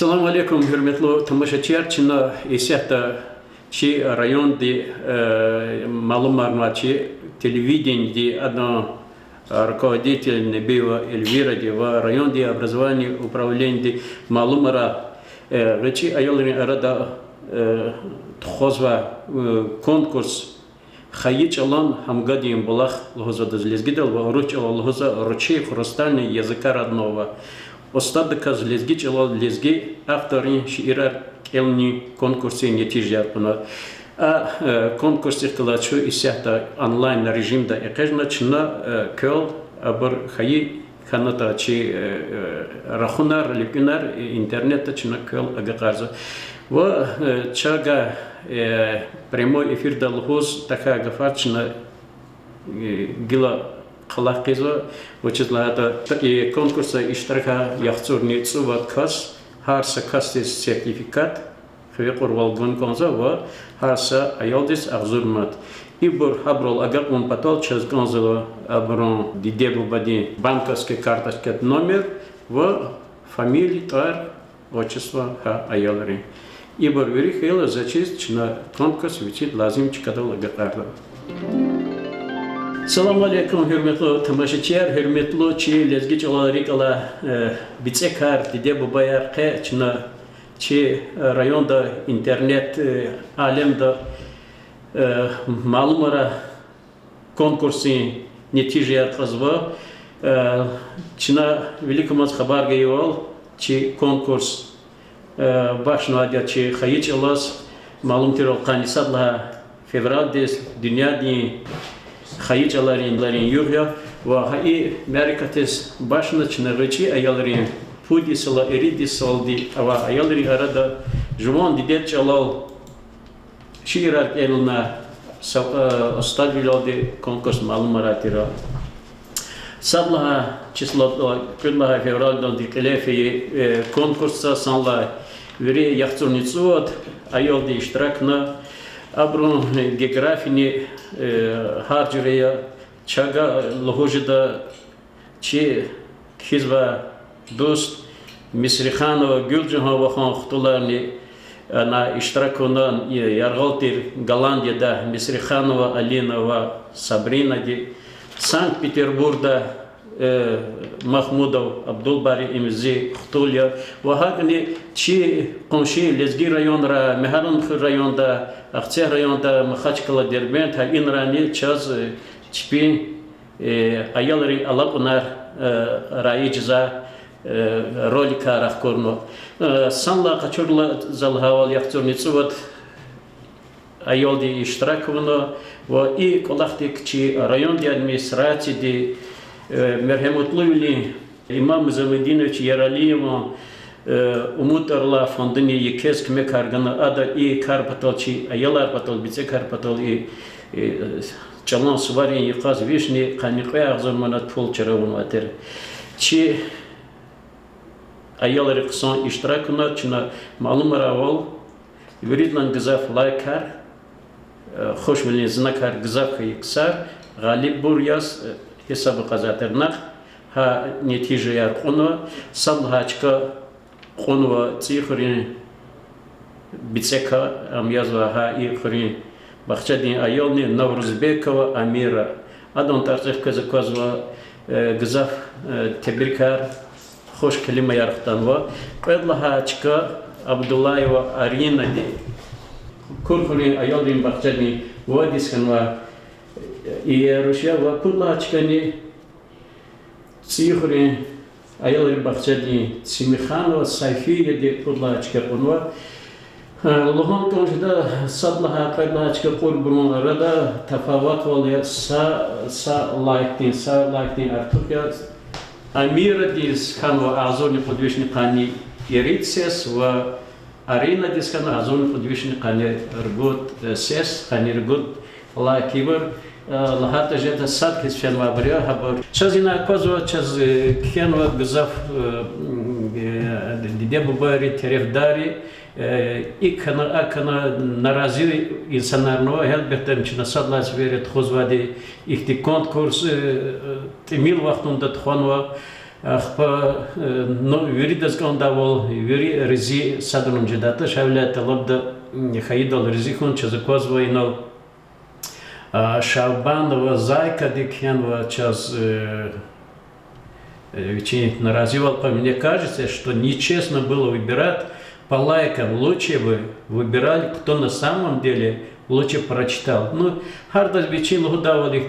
Assalamu alaikum, hürmetli tamaşaçılar. Çin'de esiyahta Çi rayon de malum Çi телевидение одно руководитель Небеева Эльвира в районе образования управления Малумара речи айолрин арада тхозва конкурс Хаич Алан Хамгадием Балах Лхоза Дазлезгидал Варуч Лхоза Ручей хрустальный языка родного. Остатка злезги чела лезги авторы шиирар келни конкурсе нетижярпна. А конкурсе калачу исяхта онлайн режимда экежна чна кел абар хаи ханата чи рахунар ликунар интернета чна кел агакарза. Ва чага прямой эфир далхоз такая гафарчна гила Халакиза, вычислята и конкурса иштрака яхцурни цуват харса кастис сертификат, хвекур валгон конза ва харса айолдис ахзурмат. Ибур хаброл агак он патол час конза аброн дидебу бади банковский карточка номер ва фамилия тар отчество ха айолри. Ибур вери хела зачист на конкурс вичит лазим чикадол агакарда. Assalamu alaikum, hürmetli tamaşaçılar, hürmetli çi lezgiç olarak ala bitsekar dide bu bayar ke çna çi rayonda internet alemde malumara konkursu netice kazva çna velikimiz haber geliyor çi konkurs başına çi hayıç alas malum tir kanisatla fevraldes dünya di Хаичаларин юрья, вахаи мерикатес башна чнарычи аяларин пудисала эридисалди, ава аялари арада жуван дидет чалал ширар элна оставилоди конкурс малумаратира. Садла число кюдла февральдон дикелефи конкурса санла вери яхцурницуот аялди ishtirakna Абрун географини харджурея чага лохожида чи хизва дост Мисриханова Гюлджанова хан хтуларни на иштиракунан яргалтир Голландияда Мисриханова Алинова Сабрина ди Санкт-Петербургда Махмудов Абдулбари имзи хтуля вахагни чи конши лезги районра мехаран районда Ахце районда Махачкала Дербент инрани час чпи аялри алапунар раиджа ролика рахкорно санла качурла залхавал яхтурницуват аялди иштраковно ва и колахтик чи районди администрации ди мерхемотлули имам Замединович Яралиева Умутарла фондыне екес кме каргана ада и карпаталчи аялар патал бице карпатал и чалан суварин яказ вишни каникwe агзурманат пол чаравун ватер чи аялар кысан иштиракуна чина малум равал юридлан гзаф лайкар хош билин знакар гзаф иксар галиб буряс hesabı kazaternak ha netice yer konu salhaçka konu ve цифры бицека амязва ha ихри бахчадин айолни Наврузбекова Амира адон тарцех казакозва гзаф тебрикар хош kelime yarıktanva pedlahaçka Abdullayeва Arina di kurkuri ayolin bахчадин vadiskanva и Rusya ve kullaçkani цифры ayolin bахчадин Simikhanova Sayfiye di kullaçka bunva Luhan konuşda sablaha kaylaçka kurbunun arada tefavut oluyor sa laiktin artık ya Amira diz kanva azoni podvishni kani Yeritsес ve Arina diz kanva azoni podvishni kani rgut ses kani rgut laikiver Лахата жета сад кисфен вабрия хабар. Чазина козва чаз кенва гзаф дидебу бари теревдари икана акана нарази инсанарного хелбетем чина садлас верет хозвади ихти конкурс тимил вахтунда тхонва ну, виридас гондавол, вири рези садрун джедата, шавлята лобда хаидал резихон чазакозвайнал Шабанова зайка дикенва час наразивал, мне кажется, что нечестно было выбирать по лайкам. Лучше бы выбирали, кто на самом деле лучше прочитал. Ну, хардас бичин лгудавал их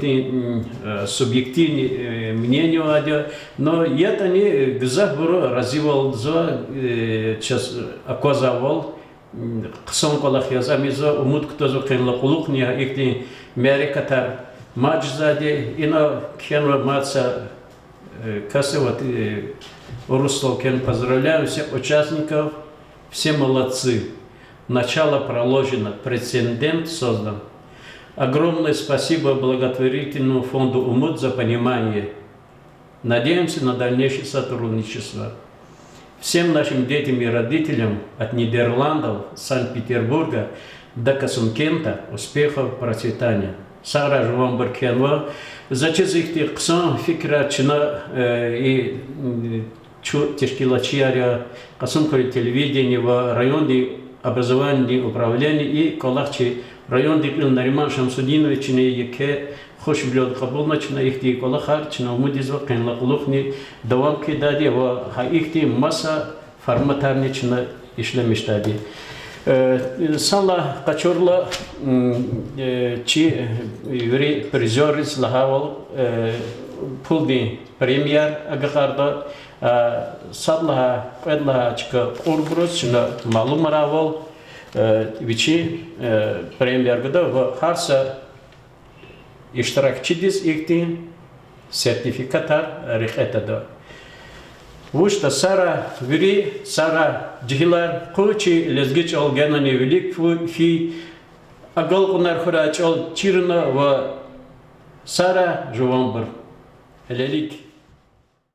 субъективные мнения, но это не гзахбуро развивал за час оказывал ксон колах язамизо умут кто зохен лакулухния их мерикатар матч сзади и на кенва маца касыват Урустол кен поздравляю всех участников, все молодцы. Начало проложено, прецедент создан. Огромное спасибо благотворительному фонду УМУД за понимание. Надеемся на дальнейшее сотрудничество. Всем нашим детям и родителям от Нидерландов, Санкт-Петербурга до Касумкента успехов, процветания. Сара Жувам Баркенва, зачем их ксан фикрачна и тешкилачиаря Касумкали телевидения в районе образования управления и колахчи район дикл Нариман Шамсудинович не яке خوش بیاد قبول نکنه ایکتی کلا خرچ نمودیز و قنلا قلوخنی دوام کی دادی و ها ایکتی مسا فرماتر نکنه işlemiş دادی. Сала качорла чи юри призерис лахавал пулди премьер агахарда садла педла чка урбрус на малумаравал вичи премьер года в харса iştirakçıdız ikti sertifikatar rixetada. Vuşta sara viri sara cihlar kuçi lezgiç olganani velik fi agal kunar khuraç ol çirna ve sara juvambur. Helelik.